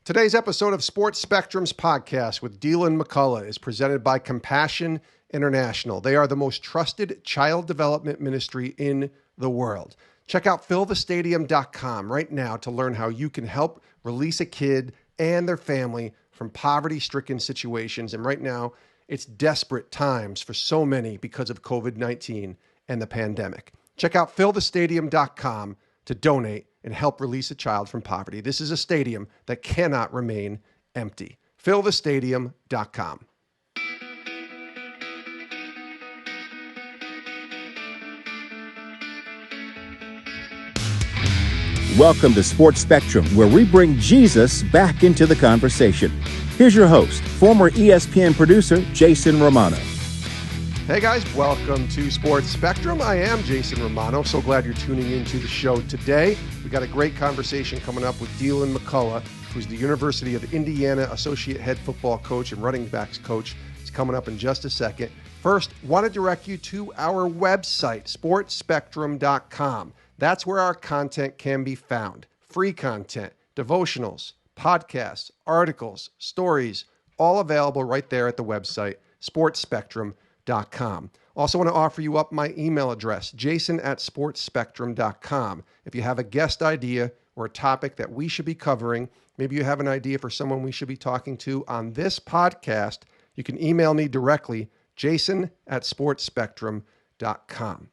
Today's episode of Sports Spectrum's podcast with Deland McCullough is presented by Compassion International. They are the most trusted child development ministry in the world. Check out fillthestadium.com right now to learn how you can help release a kid and their family from poverty-stricken situations. And right now, it's desperate times for so many because of COVID-19 and the pandemic. Check out fillthestadium.com to donate and help release a child from poverty. This is a stadium that cannot remain empty. fillthestadium.com. Welcome to Sports Spectrum, where we bring Jesus back into the conversation. Here's your host, former ESPN producer, Jason Romano. Hey guys, welcome to Sports Spectrum. I am Jason Romano. So glad you're tuning into the show today. We got a great conversation coming up with Deland McCullough, who's the University of Indiana Associate Head Football Coach and Running Backs Coach. It's coming up in just a second. First, want to direct you to our website, sportspectrum.com. That's where our content can be found. Free content, devotionals, podcasts, articles, stories, all available right there at the website, sportspectrum.com. Also want to offer you up my email address, jason@sportspectrum.com. If you have a guest idea or a topic that we should be covering, maybe you have an idea for someone we should be talking to on this podcast, you can email me directly, jason@sportspectrum.com.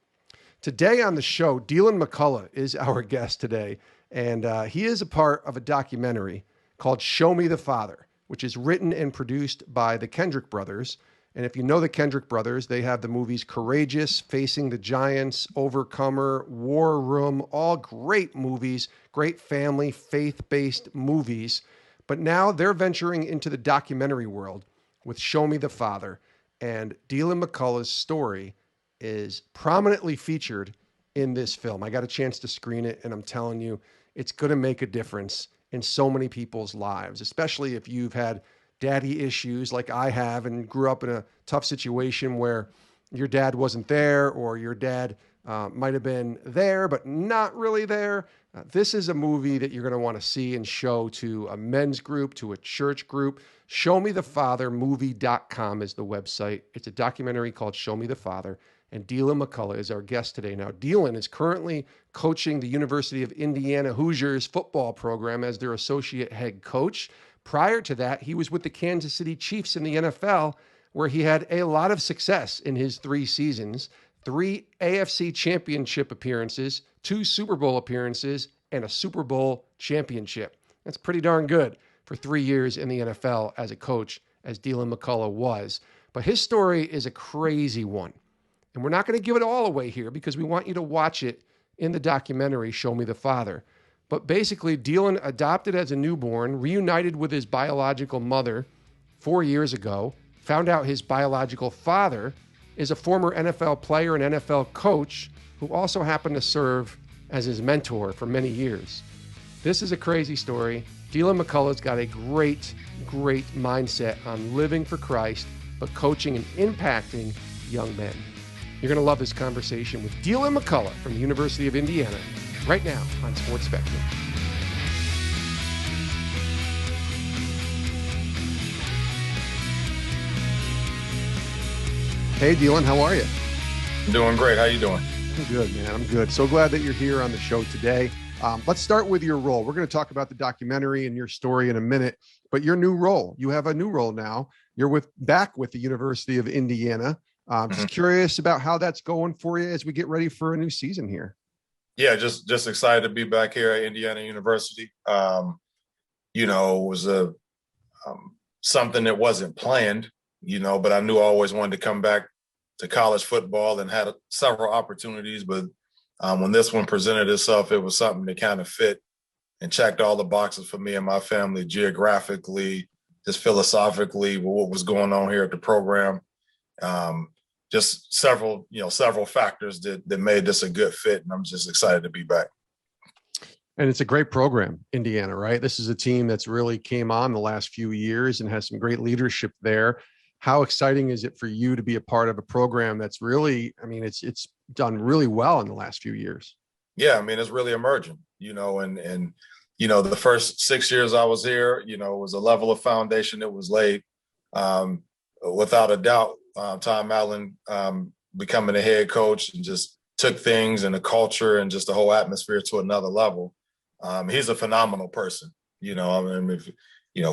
Today on the show, Deland McCullough is our guest today, and he is a part of a documentary called Show Me the Father, which is written and produced by the Kendrick brothers. And if you know the Kendrick brothers, they have the movies Courageous, Facing the Giants, Overcomer, War Room, all great movies, great family, faith-based movies. But now they're venturing into the documentary world with Show Me the Father, and Deland McCullough's story is prominently featured in this film. I got a chance to screen it, and I'm telling you, it's going to make a difference in so many people's lives, especially if you've had daddy issues like I have and grew up in a tough situation where your dad wasn't there, or your dad might have been there, but not really there. This is a movie that you're going to want to see and show to a men's group, to a church group. ShowMeTheFatherMovie.com is the website. It's a documentary called Show Me the Father. And Deland McCullough is our guest today. Now, Deland is currently coaching the University of Indiana Hoosiers football program as their associate head coach. Prior to that, he was with the Kansas City Chiefs in the NFL, where he had a lot of success in his 3 seasons, 3 AFC Championship appearances, 2 Super Bowl appearances, and a Super Bowl championship. That's pretty darn good for 3 years in the NFL as a coach, as Deland McCullough was. But his story is a crazy one. And we're not going to give it all away here because we want you to watch it in the documentary, Show Me the Father. But basically, Deland adopted as a newborn, reunited with his biological mother 4 years ago, found out his biological father is a former NFL player and NFL coach who also happened to serve as his mentor for many years. This is a crazy story. Deland McCullough's got a great, great mindset on living for Christ, but coaching and impacting young men. You're going to love this conversation with Deland McCullough from the University of Indiana right now on Sports Spectrum. Hey, Deland, how are you? I'm doing great. How you doing? I'm good, man. I'm good. So glad that you're here on the show today. Let's start with your role. We're going to talk about the documentary and your story in a minute, but your new role. You have a new role now. You're back with the University of Indiana. Just curious about how that's going for you as we get ready for a new season here. Yeah, just excited to be back here at Indiana University. It was something that wasn't planned, but I knew I always wanted to come back to college football and had several opportunities. But when this one presented itself, it was something that kind of fit and checked all the boxes for me and my family geographically, just philosophically, with what was going on here at the program. Just several factors that made this a good fit, and I'm just excited to be back. And it's a great program, Indiana, right? This is a team that's really came on the last few years and has some great leadership there. How exciting is it for you to be a part of a program that's really, it's done really well in the last few years? Yeah, it's really emerging, and the first 6 years I was here, was a level of foundation that was laid. Without a doubt, Tom Allen becoming a head coach and just took things and the culture and just the whole atmosphere to another level. He's a phenomenal person.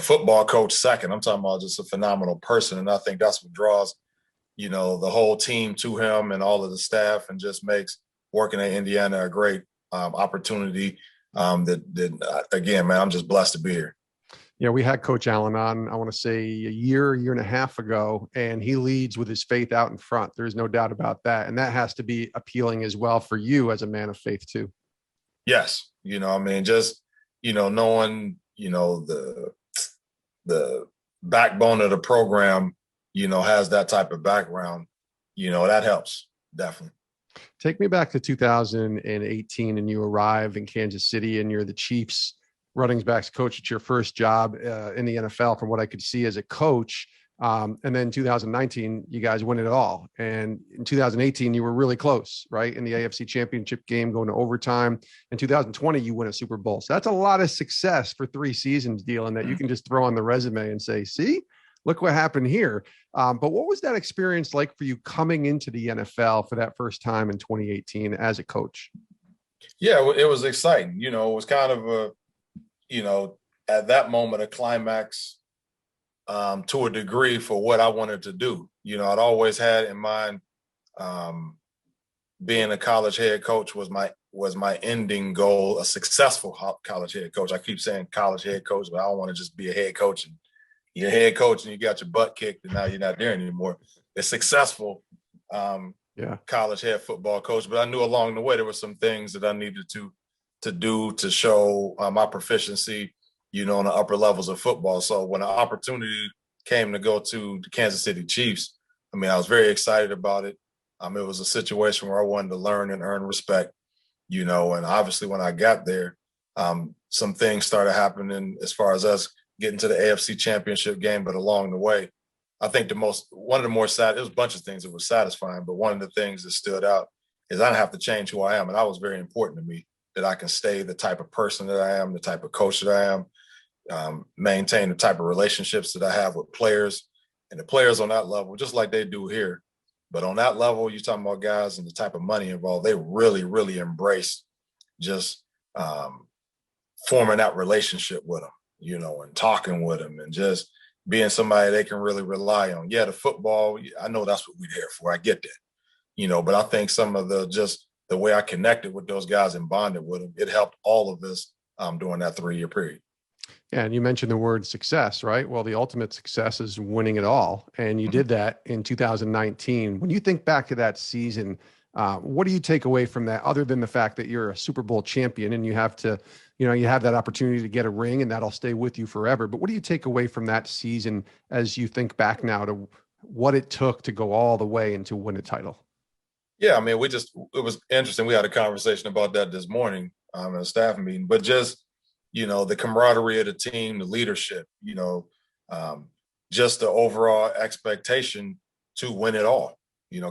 Football coach second. I'm talking about just a phenomenal person. And I think that's what draws, the whole team to him and all of the staff, and just makes working at Indiana a great opportunity. Again, man, I'm just blessed to be here. Yeah, we had Coach Allen on, I want to say a year and a half ago, and he leads with his faith out in front. There's no doubt about that. And that has to be appealing as well for you as a man of faith too. Yes. Just, knowing, the backbone of the program, has that type of background, that helps definitely. Take me back to 2018 and you arrive in Kansas City and you're the Chiefs running backs coach. It's your first job in the NFL from what I could see as a coach. And then 2019, you guys win it all. And in 2018, you were really close, right? In the AFC Championship game, going to overtime. In 2020, you win a Super Bowl. So that's a lot of success for 3 seasons, Deland, that you can just throw on the resume and say, see, look what happened here. But what was that experience like for you coming into the NFL for that first time in 2018 as a coach? Yeah, it was exciting. It was kind of at that moment, a climax to a degree for what I wanted to do. I'd always had in mind being a college head coach was my ending goal, a successful college head coach. I keep saying college head coach, but I don't want to just be a head coach and you're a head coach and you got your butt kicked and now you're not there anymore. A successful college head football coach. But I knew along the way there were some things that I needed to do to show my proficiency, in the upper levels of football. So when an opportunity came to go to the Kansas City Chiefs, I was very excited about it. It was a situation where I wanted to learn and earn respect, and obviously when I got there, some things started happening as far as us getting to the AFC Championship game. But along the way, I think it was a bunch of things that were satisfying, but one of the things that stood out is I didn't have to change who I am. And that was very important to me, that I can stay the type of person that I am, the type of coach that I am, maintain the type of relationships that I have with players, and the players on that level, just like they do here. But on that level, you're talking about guys and the type of money involved, they really, really embrace just forming that relationship with them, and talking with them and just being somebody they can really rely on. Yeah, the football, I know that's what we're here for. I get that, but I think some of the way I connected with those guys and bonded with them, it helped all of us during that 3-year period. Yeah, and you mentioned the word success, right? Well, the ultimate success is winning it all. And you did that in 2019. When you think back to that season, what do you take away from that, other than the fact that you're a Super Bowl champion and you have to, you have that opportunity to get a ring and that'll stay with you forever. But what do you take away from that season as you think back now to what it took to go all the way and to win a title? Yeah, it was interesting. We had a conversation about that this morning in a staff meeting, but just, the camaraderie of the team, the leadership, just the overall expectation to win it all.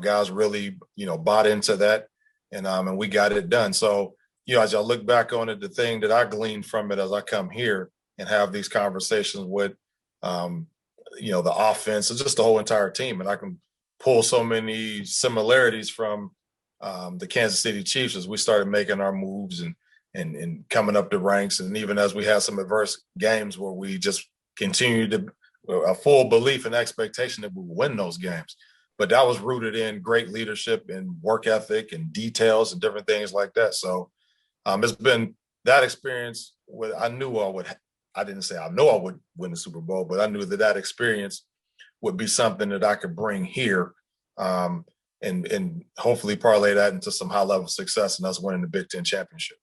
Guys really, bought into that and we got it done. So, as I look back on it, the thing that I gleaned from it as I come here and have these conversations with, the offense and just the whole entire team, and I can pull so many similarities from the Kansas City Chiefs as we started making our moves and coming up the ranks. And even as we had some adverse games where we just continued a full belief and expectation that we would win those games. But that was rooted in great leadership and work ethic and details and different things like that. So it's been that experience. I didn't say I know I would win the Super Bowl, but I knew that experience would be something that I could bring here and hopefully parlay that into some high level success and us winning the Big Ten championship.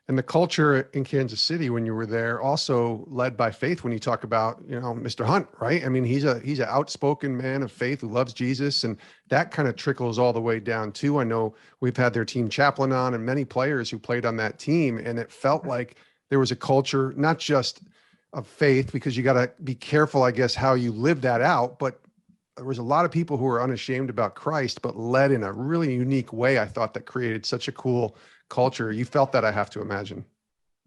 And the culture in Kansas City when you were there also led by faith. When you talk about, Mr. Hunt, right? He's an outspoken man of faith who loves Jesus, and that kind of trickles all the way down too. I know we've had their team chaplain on and many players who played on that team, and it felt like there was a culture, not just of faith, because you got to be careful, I guess, how you live that out, but there was a lot of people who were unashamed about Christ, but led in a really unique way. I thought that created such a cool culture. You felt that, I have to imagine.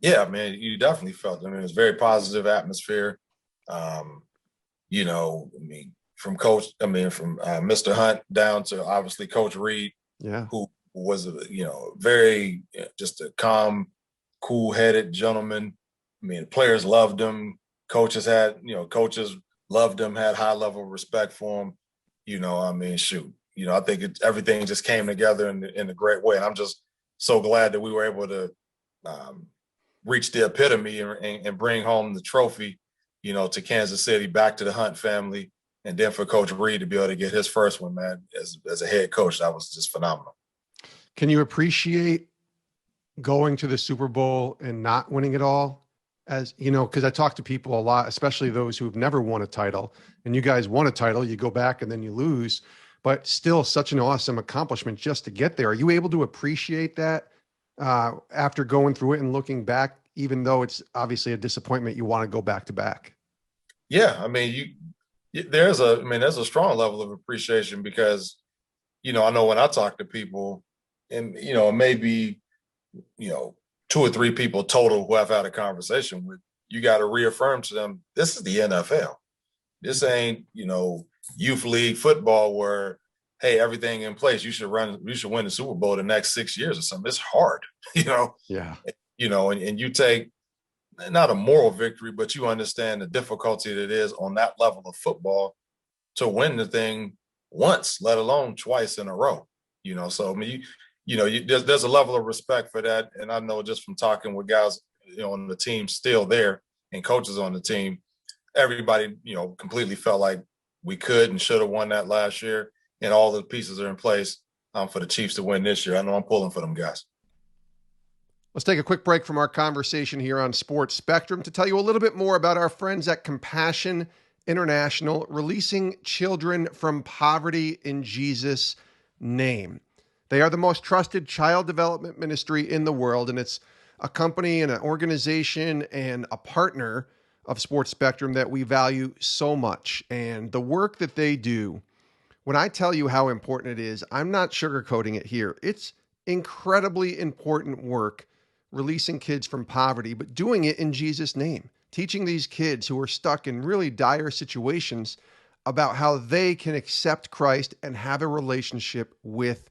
Yeah, I mean, you definitely felt it. I mean, it was a very positive atmosphere. Um, I mean, from Mr. Hunt down to obviously Coach Reed, Yeah. who was very just a calm, cool-headed gentleman. I mean, the players loved him. Coaches loved him, had high level of respect for him. I mean, shoot. I think everything just came together in a great way. And I'm just so glad that we were able to um, reach the epitome and bring home the trophy, to Kansas City, back to the Hunt family. And then for Coach Reed to be able to get his first one, man, as a head coach, that was just phenomenal. Can you appreciate going to the Super Bowl and not winning it all? As you know, because I talk to people a lot, especially those who've never won a title, and you guys won a title, you go back and then you lose, but still such an awesome accomplishment just to get there. Are you able to appreciate that after going through it and looking back, even though it's obviously a disappointment, you want to go back to back? Yeah, I mean, there's a strong level of appreciation because, I know when I talk to people, and maybe, two or three people total who I've had a conversation with, you got to reaffirm to them, this is the NFL. This ain't, youth league football where, hey, everything in place, you should win the Super Bowl the next 6 years or something. It's hard, Yeah. and you take not a moral victory, but you understand the difficulty that it is on that level of football to win the thing once, let alone twice in a row. So I mean, there's a level of respect for that, and I know just from talking with guys, on the team still there and coaches on the team, everybody, completely felt like we could and should have won that last year, and all the pieces are in place for the Chiefs to win this year. I know I'm pulling for them guys. Let's take a quick break from our conversation here on Sports Spectrum to tell you a little bit more about our friends at Compassion International, releasing children from poverty in Jesus' name. They are the most trusted child development ministry in the world, and it's a company and an organization and a partner of Sports Spectrum that we value so much. And the work that they do, when I tell you how important it is, I'm not sugarcoating it here. It's incredibly important work, releasing kids from poverty, but doing it in Jesus' name, teaching these kids who are stuck in really dire situations about how they can accept Christ and have a relationship with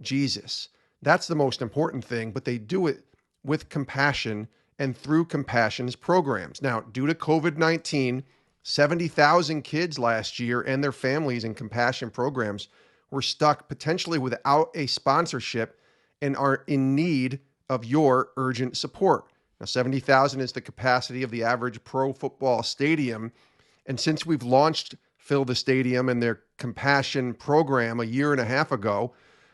Jesus. That's the most important thing, but they do it with compassion and through Compassion's programs. Now, due to COVID-19, 70,000 kids last year and their families in Compassion programs were stuck potentially without a sponsorship and are in need of your urgent support. Now, 70,000 is the capacity of the average pro football stadium. And since we've launched Fill the Stadium and their Compassion program a year and a half ago,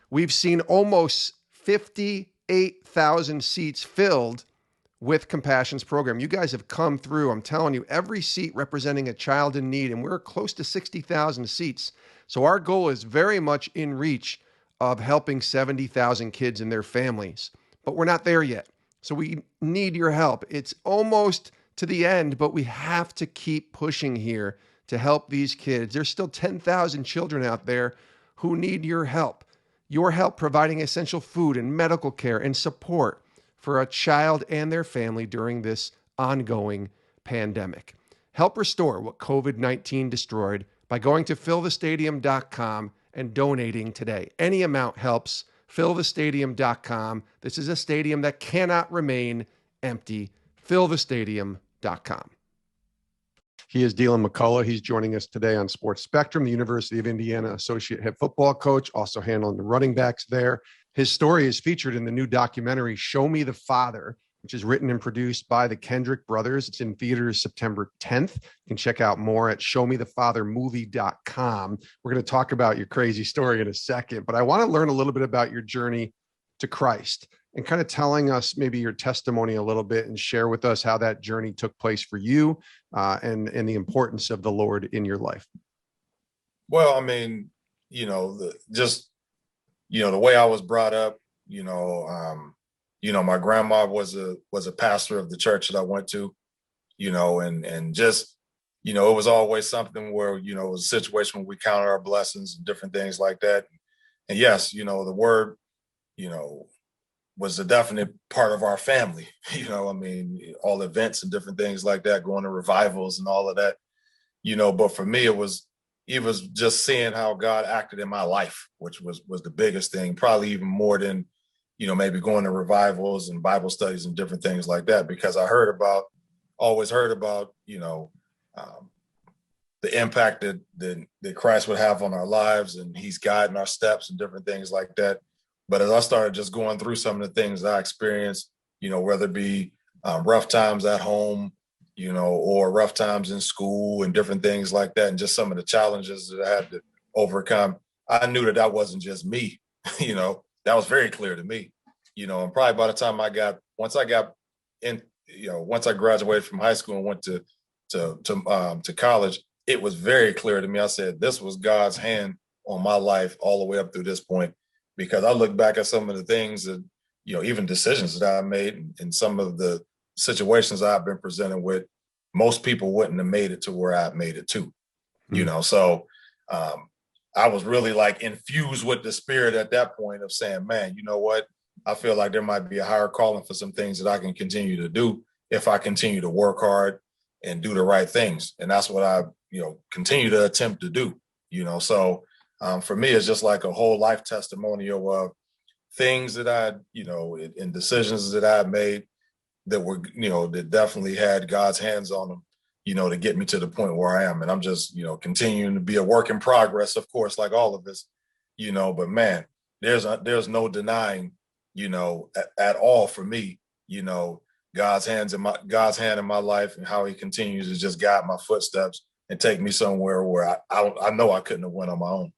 we've seen almost 58,000 seats filled with Compassion's program. You guys have come through. I'm telling you, every seat representing a child in need, and we're close to 60,000 seats. So our goal is very much in reach of helping 70,000 kids and their families. But we're not there yet. So we need your help. It's almost to the end, but we have to keep pushing here to help these kids. There's still 10,000 children out there who need your help. Your help providing essential food and medical care and support for a child and their family during this ongoing pandemic. Help restore what COVID-19 destroyed by going to fillthestadium.com and donating today. Any amount helps. Fillthestadium.com. This is a stadium that cannot remain empty. Fillthestadium.com. He is Deland McCullough. He's joining us today on Sports Spectrum, the University of Indiana associate head football coach, also handling the running backs there. His story is featured in the new documentary, Show Me the Father, which is written and produced by the Kendrick brothers. It's in theaters September 10th. You can check out more at showmethefathermovie.com. We're going to talk about your crazy story in a second, but I want to learn a little bit about your journey to Christ and kind of telling us maybe your testimony a little bit and share with us how that journey took place for you and the importance of the Lord in your life. Well, I mean, the way I was brought up, my grandma was a pastor of the church that I went to, and just, it was always something where, it was a situation where we counted our blessings and different things like that. And yes, the word, was a definite part of our family. You know, I mean, all events and different things like that, going to revivals and all of that, you know, but for me, it was just seeing how God acted in my life, which was the biggest thing, probably even more than, you know, maybe going to revivals and Bible studies and different things like that, because I always heard about, you know, the impact that Christ would have on our lives, and he's guiding our steps and different things like that. But as I started just going through some of the things that I experienced, you know, whether it be rough times at home, you know, or rough times in school and different things like that, and just some of the challenges that I had to overcome, I knew that wasn't just me. You know, that was very clear to me. You know, and probably by the time once I graduated from high school and went to college, it was very clear to me. I said, this was God's hand on my life all the way up through this point, because I look back at some of the things that, you know, even decisions that I made and some of the situations I've been presented with, most people wouldn't have made it to where I made it to, you know? So I was really like infused with the spirit at that point of saying, man, you know what? I feel like there might be a higher calling for some things that I can continue to do if I continue to work hard and do the right things. And that's what I, you know, continue to attempt to do, you know? So for me, it's just like a whole life testimonial of things that I, you know, and decisions that I made that were, you know, that definitely had God's hands on them, you know, to get me to the point where I am. And I'm just, you know, continuing to be a work in progress, of course, like all of us, you know, but man, there's no denying, you know, at all for me, you know, God's hand in my life and how he continues to just guide my footsteps and take me somewhere where I know I couldn't have went on my own.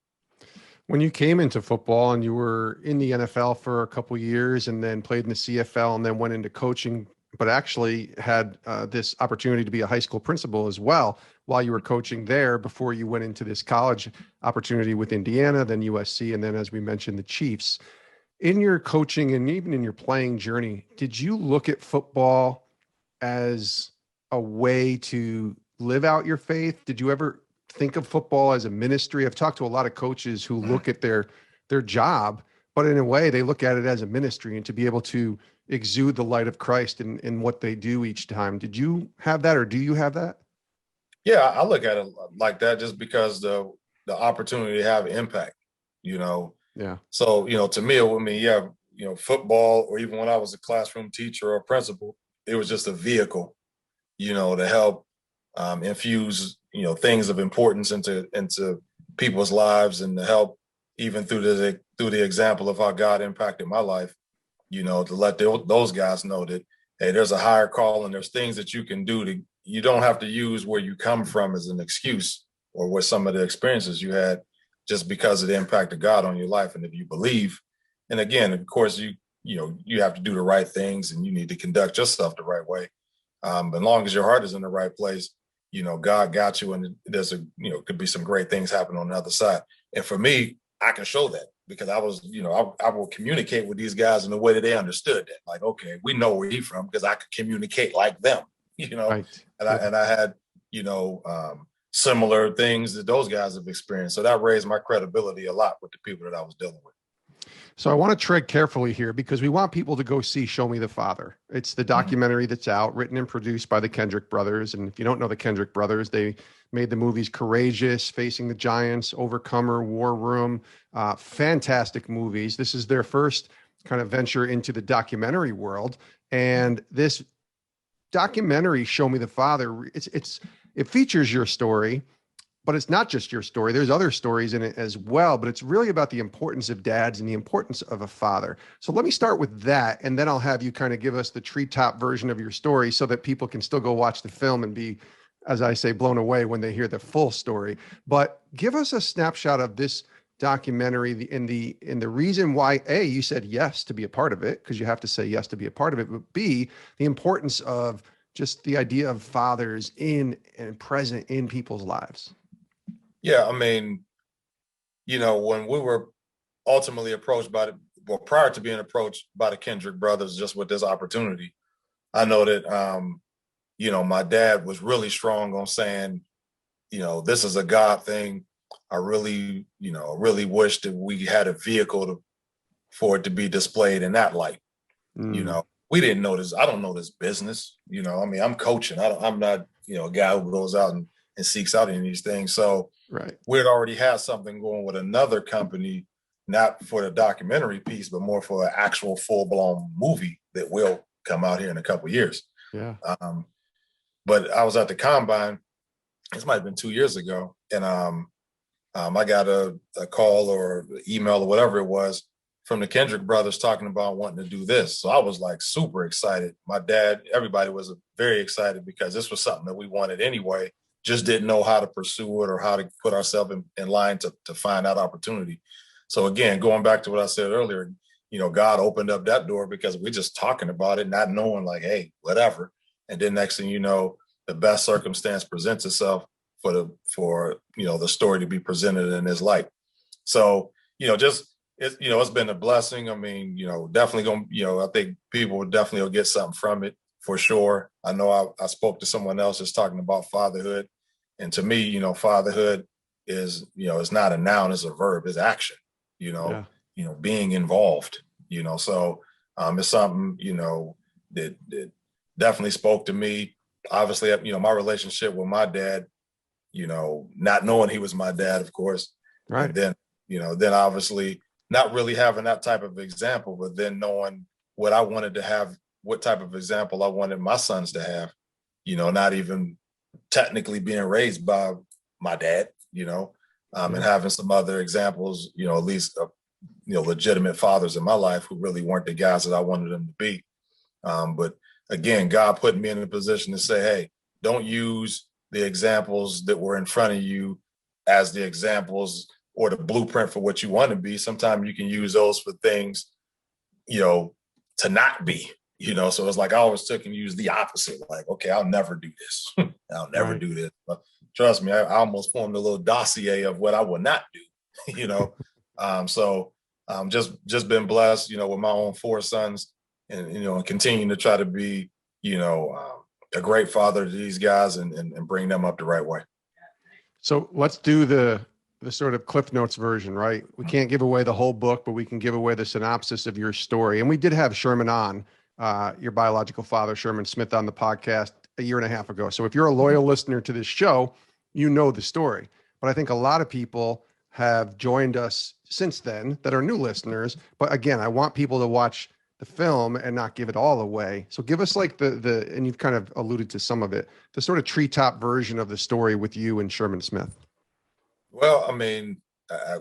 When you came into football and you were in the NFL for a couple of years and then played in the CFL and then went into coaching, but actually had this opportunity to be a high school principal as well while you were coaching there before you went into this college opportunity with Indiana, then USC, and then, as we mentioned, the Chiefs. In your coaching and even in your playing journey, did you look at football as a way to live out your faith? Did you ever think of football as a ministry? I've talked to a lot of coaches who look at their job, but in a way they look at it as a ministry, and to be able to exude the light of Christ in what they do each time. Did you have that, or do you have that? Yeah, I look at it like that just because the opportunity to have impact, you know. Yeah. So, you know, to me, yeah, you know, football, or even when I was a classroom teacher or principal, it was just a vehicle, you know, to help infuse, you know, things of importance into people's lives, and to help even through the example of how God impacted my life, you know, to let those guys know that, hey, there's a higher call and there's things that you can do you don't have to use where you come from as an excuse, or what some of the experiences you had, just because of the impact of God on your life. And if you believe, and again, of course, you have to do the right things and you need to conduct yourself the right way. But as long as your heart is in the right place, you know, God got you, and could be some great things happening on the other side. And for me, I can show that because I was, you know, I will communicate with these guys in a way that they understood that, like, okay, we know where he's from because I could communicate like them, you know, Right. And I had, you know, similar things that those guys have experienced. So that raised my credibility a lot with the people that I was dealing with. So I want to tread carefully here because we want people to go see Show Me the Father. It's the documentary that's out, written and produced by the Kendrick brothers. And if you don't know the Kendrick brothers, they made the movies Courageous, Facing the Giants, Overcomer, War Room, fantastic movies. This is their first kind of venture into the documentary world. And this documentary, Show Me the Father, it features your story, but it's not just your story. There's other stories in it as well, but it's really about the importance of dads and the importance of a father. So let me start with that, and then I'll have you kind of give us the treetop version of your story so that people can still go watch the film and be, as I say, blown away when they hear the full story. But give us a snapshot of this documentary and the reason why, A, you said yes to be a part of it, because you have to say yes to be a part of it, but B, the importance of just the idea of fathers in and present in people's lives. Yeah, I mean, you know, when we were ultimately approached prior to being approached by the Kendrick brothers just with this opportunity, I know that, you know, my dad was really strong on saying, you know, this is a God thing. I really wish that we had a vehicle for it to be displayed in that light. You know, we didn't know this. I don't know this business. You know, I mean, I'm coaching. I'm not, you know, a guy who goes out and seeks out any of these things. So we'd already had something going with another company, not for the documentary piece, but more for an actual full-blown movie that will come out here in a couple of years. Yeah. But I was at the combine. This might have been 2 years ago, and I got a call or email or whatever it was from the Kendrick brothers talking about wanting to do this. So I was like super excited. My dad, everybody was very excited because this was something that we wanted anyway, just didn't know how to pursue it or how to put ourselves in line to find that opportunity. So again, going back to what I said earlier, you know, God opened up that door because we're just talking about it, not knowing like, hey, whatever. And then next thing you know, the best circumstance presents itself for you know, the story to be presented in his light. So, you know, it's been a blessing. I mean, you know, definitely I think people will definitely get something from it for sure. I know I spoke to someone else just talking about fatherhood. And to me, you know, fatherhood is, you know, it's not a noun, it's a verb, it's action, you know, being involved, you know, so it's something, you know, that definitely spoke to me. Obviously, you know, my relationship with my dad, you know, not knowing he was my dad, of course. Right. And then, you know, then obviously not really having that type of example, but then knowing what I wanted to have, what type of example I wanted my sons to have, you know, not even technically being raised by my dad, you know, and having some other examples, you know, at least, you know, legitimate fathers in my life who really weren't the guys that I wanted them to be. But again, God put me in a position to say, hey, don't use the examples that were in front of you as the examples or the blueprint for what you want to be. Sometimes you can use those for things, you know, to not be, you know. So it's like I always took and used the opposite. Like, okay, I'll never do this. I'll never do this. But trust me, I almost formed a little dossier of what I will not do, you know. So just been blessed, you know, with my own 4 sons and, you know, and continuing to try to be, you know, a great father to these guys and bring them up the right way. So let's do the sort of Cliff Notes version, right? We can't give away the whole book, but we can give away the synopsis of your story. And we did have Sherman on, your biological father, Sherman Smith, on the podcast a year and a half ago. So if you're a loyal listener to this show, you know the story. But I think a lot of people have joined us since then that are new listeners. But again, I want people to watch the film and not give it all away. So give us like the and you've kind of alluded to some of it, the sort of treetop version of the story with you and Sherman Smith. Well, I mean, I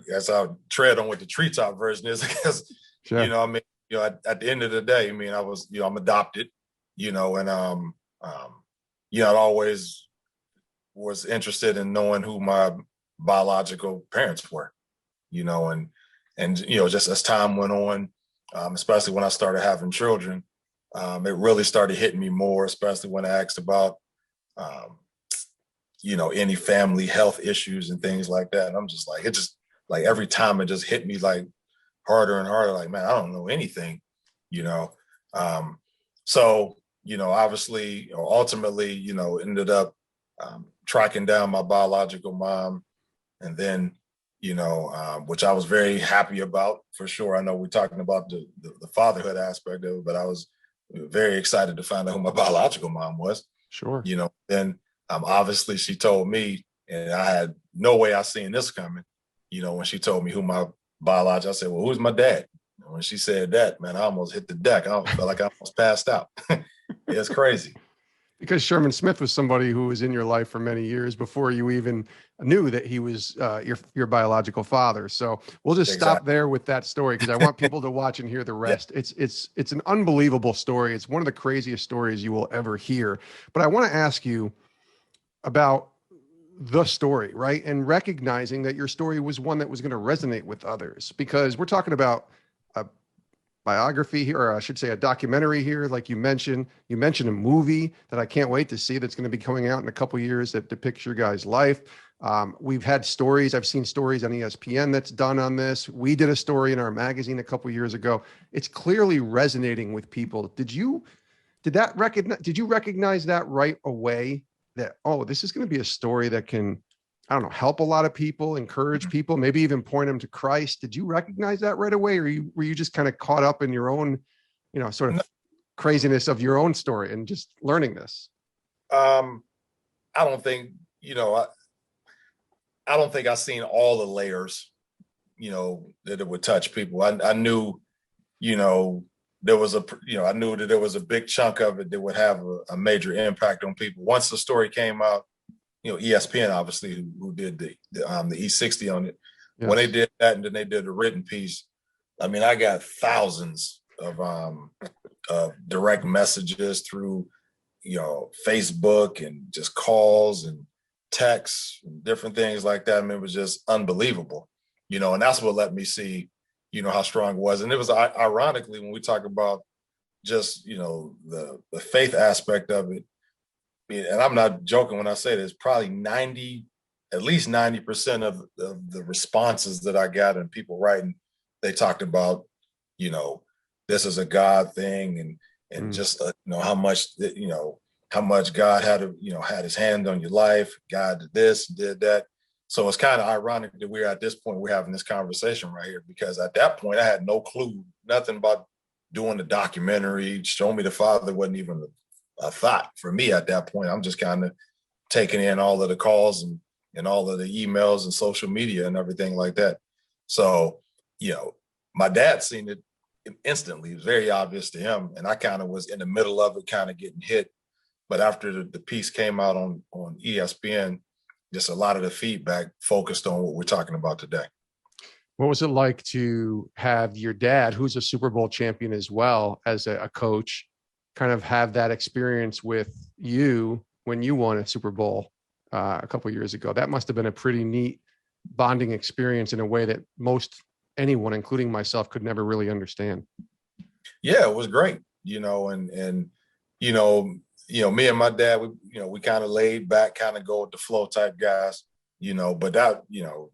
guess I'll tread on what the treetop version is, because, you know, I mean, you know, at the end of the day, I mean, I was, you know, I'm adopted, you know, and, you know, I always was interested in knowing who my biological parents were, you know, and, you know, just as time went on, especially when I started having children, it really started hitting me more, especially when I asked about, you know, any family health issues and things like that. And I'm just like, it just like every time it just hit me like harder and harder, like, man, I don't know anything, you know? So, you know, obviously, you know, ultimately, you know, ended up tracking down my biological mom. And then, you know, which I was very happy about for sure. I know we're talking about the fatherhood aspect of it, but I was very excited to find out who my biological mom was. Sure. You know, then obviously she told me, and I had no way I seen this coming, you know, when she told me who my biological, I said, well, who's my dad? And when she said that, man, I almost hit the deck. I felt like I almost passed out. It's crazy. Because Sherman Smith was somebody who was in your life for many years before you even knew that he was your biological father. So we'll just stop there with that story, because I want people to watch and hear the rest. Yeah. It's an unbelievable story. It's one of the craziest stories you will ever hear. But I want to ask you about the story, right? And recognizing that your story was one that was going to resonate with others, because we're talking about a biography here, or I should say a documentary here. Like you mentioned a movie that I can't wait to see that's going to be coming out in a couple of years that depicts your guys' life. We've had stories. I've seen stories on ESPN that's done on this. We did a story in our magazine a couple of years ago. It's clearly resonating with people. Did you recognize that right away? That, oh, this is going to be a story that can, I don't know, help a lot of people, encourage people, maybe even point them to Christ. Did you recognize that right away? Or were you just kind of caught up in your own sort of craziness of your own story and just learning this? I don't think, I don't think I've seen all the layers, that it would touch people. I knew, there was I knew that there was a big chunk of it that would have a major impact on people. Once the story came out, ESPN, obviously, who did the E60 on it, Yes. when they did that and then they did a written piece, I mean, I got thousands of direct messages through, Facebook and just calls and texts and different things like that. I mean, it was just unbelievable, and that's what let me see, how strong it was. And it was ironically, when we talk about just, the faith aspect of it, and I'm not joking when I say this, probably at least 90% of the responses that I got and people writing, they talked about, this is a God thing, and just how much God had his hand on your life. God did this, did that. So it's kind of ironic that we're at this point, we're having this conversation right here, because at that point I had no clue, nothing about doing the documentary. Show Me the Father wasn't even a thought for me at that point. I'm just kind of taking in all of the calls and all of the emails and social media and everything like that. So, my dad seen it instantly. It was very obvious to him. And I kind of was in the middle of it, kind of getting hit. But after the piece came out on ESPN, just a lot of the feedback focused on what we're talking about today. What was it like to have your dad, who's a Super Bowl champion as well as a coach, kind of have that experience with you when you won a Super Bowl a couple of years ago? That must have been a pretty neat bonding experience in a way that most anyone, including myself, could never really understand. Yeah, it was great, and me and my dad, we kind of laid back, kind of go with the flow type guys, but that, you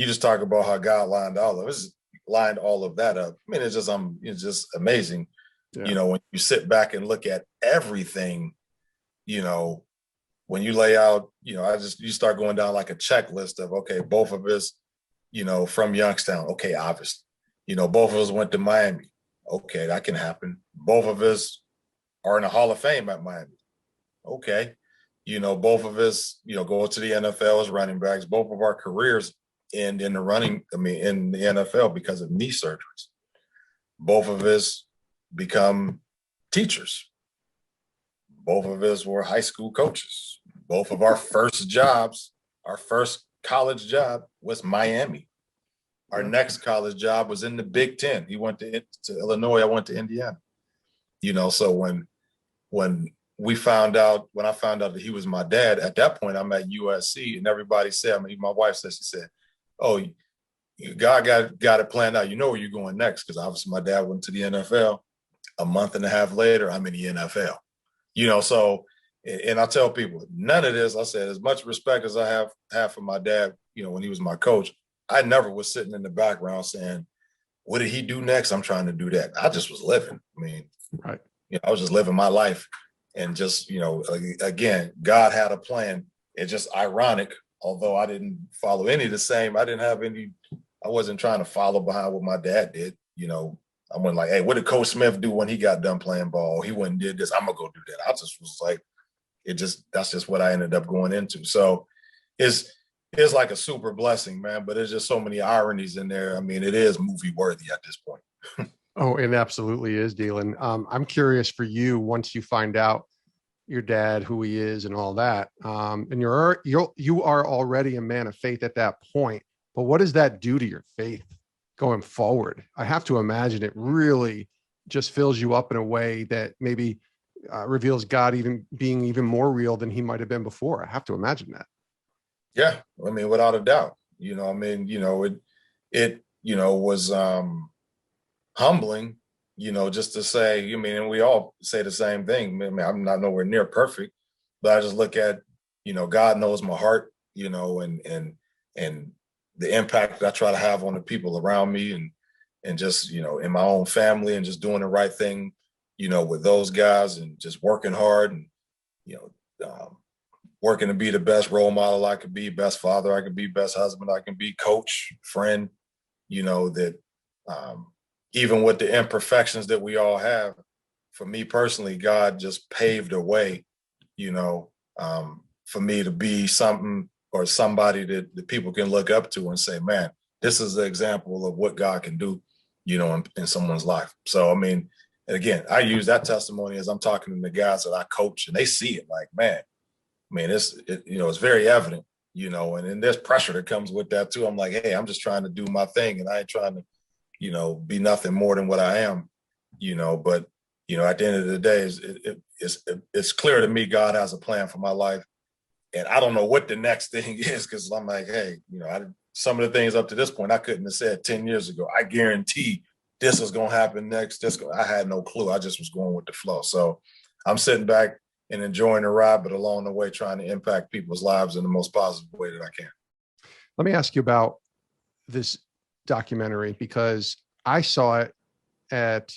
just talk about how God lined all of that up. I mean, it's just amazing. Yeah. When you sit back and look at everything, when you lay out, you start going down like a checklist of, okay, both of us, from Youngstown. Okay, obviously, both of us went to Miami. Okay, that can happen. Both of us are in the Hall of Fame at Miami. Okay, both of us, go to the NFL as running backs. Both of our careers end in the NFL because of knee surgeries. Both of us become teachers. Both of us were high school coaches. Both of our first jobs, our first college job was Miami. Our next college job was in the Big Ten. He went to Illinois. I went to Indiana. So when I found out that he was my dad, at that point I'm at USC, and everybody said, my wife said, she said, "Oh, God got it planned out. You know where you're going next," because obviously my dad went to the NFL. A month and a half later, I'm in the NFL. So, and I tell people, none of this, I said, as much respect as I have for my dad, when he was my coach, I never was sitting in the background saying, what did he do next? I'm trying to do that. I just was living. Right. I was just living my life. And just, again, God had a plan. It's just ironic, although I didn't follow any of the same. I wasn't trying to follow behind what my dad did. I went like, hey, what did Coach Smith do when he got done playing ball? He went and did this. I'm going to go do that. I just was like, that's just what I ended up going into. So it's like a super blessing, man, but there's just so many ironies in there. It is movie worthy at this point. Oh, it absolutely is, Deland. I'm curious for you, once you find out your dad, who he is and all that, and you are already a man of faith at that point, but what does that do to your faith going forward? I have to imagine it really just fills you up in a way that maybe reveals God being even more real than he might have been before. I have to imagine that. Yeah, without a doubt. It was humbling, just to say, and we all say the same thing. I'm not nowhere near perfect, but I just look at, God knows my heart, and the impact that I try to have on the people around me, and just, in my own family, and just doing the right thing, with those guys, and just working hard, and, working to be the best role model I could be, best father I could be, best husband I can be, coach, friend, that even with the imperfections that we all have, for me personally, God just paved a way, you know, for me to be something or somebody that people can look up to and say, man, this is the example of what God can do, you know, in someone's life. So, I mean, and again, I use that testimony as I'm talking to the guys that I coach, and they see it like, man, I mean, it's very evident, you know, and then there's pressure that comes with that too. I'm like, hey, I'm just trying to do my thing, and I ain't trying to, you know, be nothing more than what I am, you know. But, you know, at the end of the day, it's clear to me God has a plan for my life, and I don't know what the next thing is, because I'm like, hey, you know, some of the things up to this point I couldn't have said 10 years ago. I guarantee this is going to happen next. I had no clue. I just was going with the flow. So I'm sitting back and enjoying the ride, but along the way trying to impact people's lives in the most positive way that I can. Let me ask you about this documentary, because I saw it at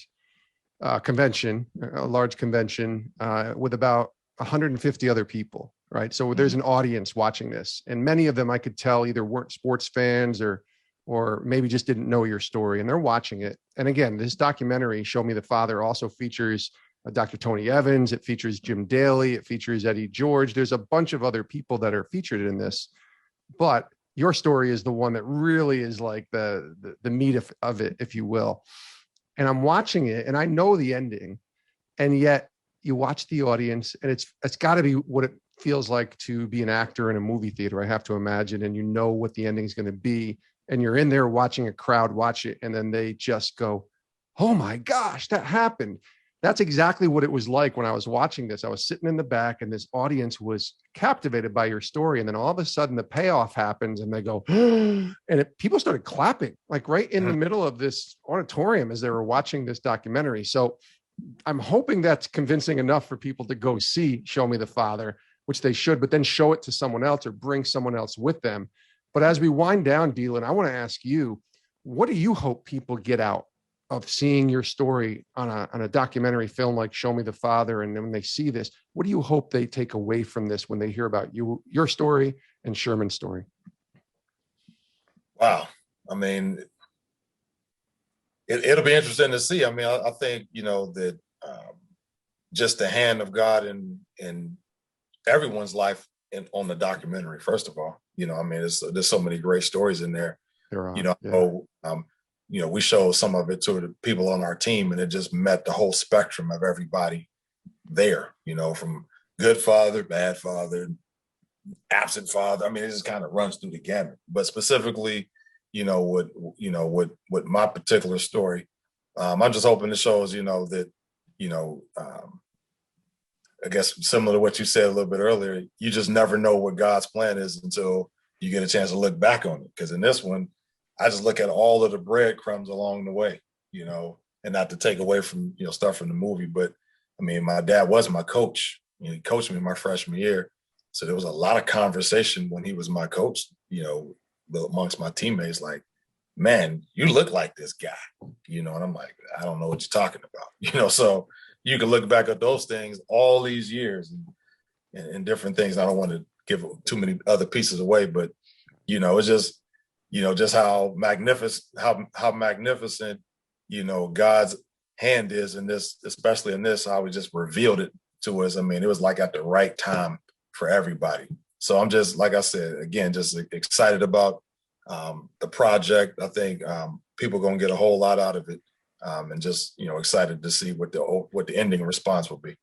a convention, a large convention, with about 150 other people, right? So there's an audience watching this, and many of them I could tell either weren't sports fans or maybe just didn't know your story, and they're watching it. And again, this documentary, Show Me the Father, also features Dr. Tony Evans. It features Jim Daly. It features Eddie George. There's a bunch of other people that are featured in this, but your story is the one that really is like the meat of it, if you will. And I'm watching it, and I know the ending, and yet you watch the audience, and it's got to be what it feels like to be an actor in a movie theater, I have to imagine, and you know what the ending is going to be, and you're in there watching a crowd watch it, and then they just go, oh my gosh, that happened. That's exactly what it was like when I was watching this. I was sitting in the back, and this audience was captivated by your story. And then all of a sudden the payoff happens, and they go, and people started clapping, like right in the middle of this auditorium as they were watching this documentary. So I'm hoping that's convincing enough for people to go see Show Me the Father, which they should, but then show it to someone else or bring someone else with them. But as we wind down, Deland, I want to ask you, what do you hope people get out of seeing your story on a documentary film like Show Me the Father? And then when they see this, what do you hope they take away from this when they hear about your story and Sherman's story? Wow. I mean, it'll be interesting to see. I mean, I think, you know, that just the hand of God in everyone's life on the documentary, first of all, you know, I mean, there's so many great stories in there. You know, you know, we showed some of it to the people on our team, and it just met the whole spectrum of everybody there, you know, from good father, bad father, absent father. I mean, it just kind of runs through the gamut. But specifically, you know, with my particular story, I'm just hoping it shows, you know, that, you know, I guess similar to what you said a little bit earlier, you just never know what God's plan is until you get a chance to look back on it. Because in this one, I just look at all of the breadcrumbs along the way, you know, and not to take away from, you know, stuff from the movie. But I mean, my dad was my coach. You know, he coached me my freshman year. So there was a lot of conversation when he was my coach, you know, amongst my teammates, like, man, you look like this guy, you know, and I'm like, I don't know what you're talking about, you know. So you can look back at those things all these years and different things. I don't want to give too many other pieces away, but, you know, it's just, you know, just how magnificent, you know, God's hand is in this, especially in this, how he just revealed it to us. I mean, it was like at the right time for everybody. So I'm just, like I said, again, just excited about the project. I think people are going to get a whole lot out of it, and just, you know, excited to see what the ending response will be.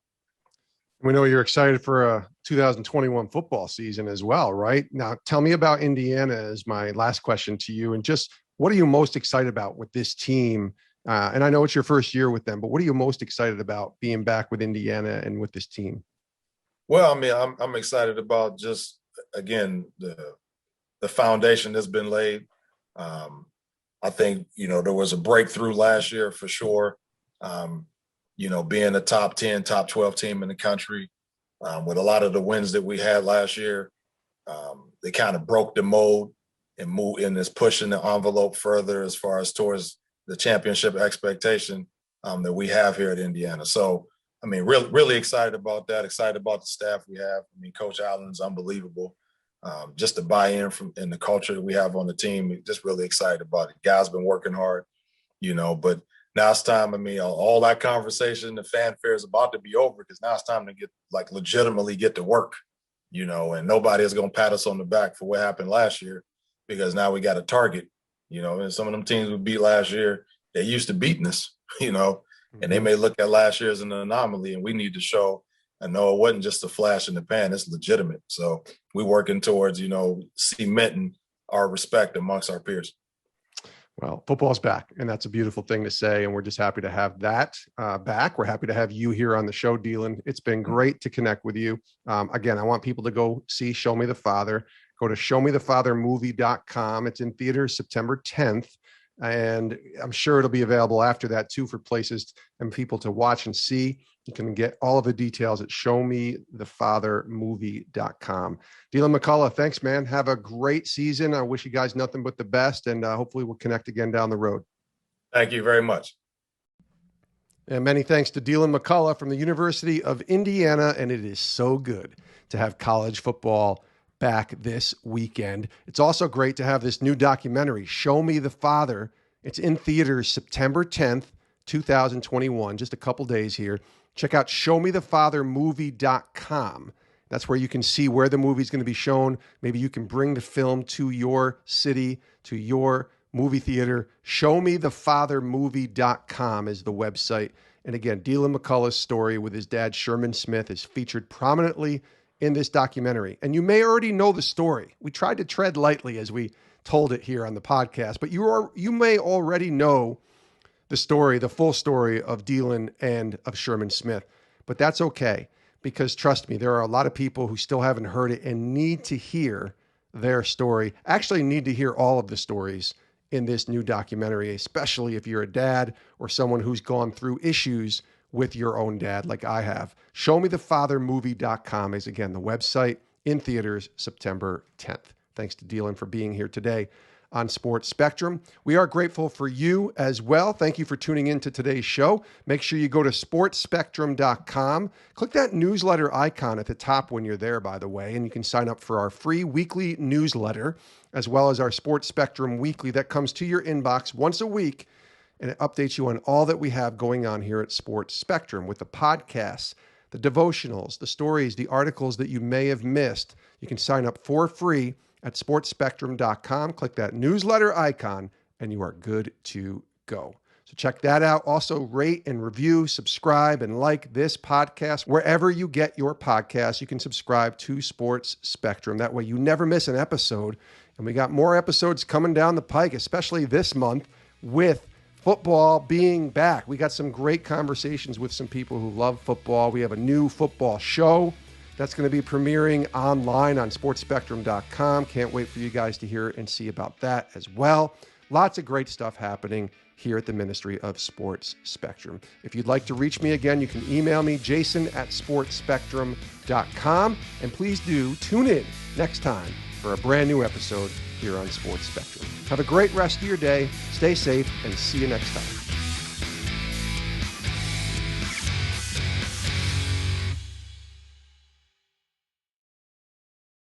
We know you're excited for a 2021 football season as well, right? Now, tell me about Indiana is my last question to you. And just what are you most excited about with this team? And I know it's your first year with them, but what are you most excited about being back with Indiana and with this team? Well, I mean, I'm excited about just, again, the foundation that's been laid. I think, you know, there was a breakthrough last year for sure. You know, being a top 10, top 12 team in the country, with a lot of the wins that we had last year, they kind of broke the mold and moved in this pushing the envelope further as far as towards the championship expectation that we have here at Indiana. So, I mean, really excited about that, excited about the staff we have. I mean, Coach Allen's unbelievable. Just the buy-in and the culture that we have on the team, just really excited about it. Guys been working hard, you know, but Now it's time. I mean, all that conversation, the fanfare is about to be over because now it's time to legitimately get to work, and nobody is going to pat us on the back for what happened last year because now we got a target, and some of them teams we beat last year, they used to beating us, and they may look at last year as an anomaly, and we need to show, I know it wasn't just a flash in the pan, it's legitimate. So we're working towards, cementing our respect amongst our peers. Well, football's back, and that's a beautiful thing to say, and we're just happy to have that back. We're happy to have you here on the show, Deland. It's been great to connect with you. Again, I want people to go see Show Me the Father. Go to showmethefathermovie.com. It's in theaters September 10th, and I'm sure it'll be available after that, too, for places and people to watch and see. You can get all of the details at showmethefathermovie.com. Deland McCullough, thanks, man. Have a great season. I wish you guys nothing but the best, and hopefully we'll connect again down the road. Thank you very much. And many thanks to Deland McCullough from the University of Indiana, and it is so good to have college football back this weekend. It's also great to have this new documentary, Show Me the Father. It's in theaters September 10th, 2021, just a couple days here. Check out showmethefathermovie.com. That's where you can see where the movie is going to be shown. Maybe you can bring the film to your city, to your movie theater. Showmethefathermovie.com is the website. And again, Deland McCullough's story with his dad, Sherman Smith, is featured prominently in this documentary. And you may already know the story. We tried to tread lightly as we told it here on the podcast, but you may already know the story, the full story of Deland and of Sherman Smith. But that's okay, because trust me, there are a lot of people who still haven't heard it and need to hear their story, actually need to hear all of the stories in this new documentary, especially if you're a dad or someone who's gone through issues with your own dad like I have. Showmethefathermovie.com is, again, the website, in theaters September 10th. Thanks to Deland for being here today on Sports Spectrum. We are grateful for you as well. Thank you for tuning in to today's show. Make sure you go to sportspectrum.com. Click that newsletter icon at the top when you're there, by the way, and you can sign up for our free weekly newsletter, as well as our Sports Spectrum Weekly that comes to your inbox once a week, and it updates you on all that we have going on here at Sports Spectrum with the podcasts, the devotionals, the stories, the articles that you may have missed. You can sign up for free at sportspectrum.com. Click that newsletter icon, and you are good to go. So check that out. Also, rate and review, subscribe, and like this podcast. Wherever you get your podcasts, you can subscribe to Sports Spectrum. That way you never miss an episode. And we got more episodes coming down the pike, especially this month with football being back. We got some great conversations with some people who love football. We have a new football show that's going to be premiering online on sportspectrum.com. Can't wait for you guys to hear and see about that as well. Lots of great stuff happening here at the Ministry of Sports Spectrum. If you'd like to reach me again, you can email me, jason@sportspectrum.com. And please do tune in next time for a brand new episode here on Sports Spectrum. Have a great rest of your day. Stay safe, and see you next time.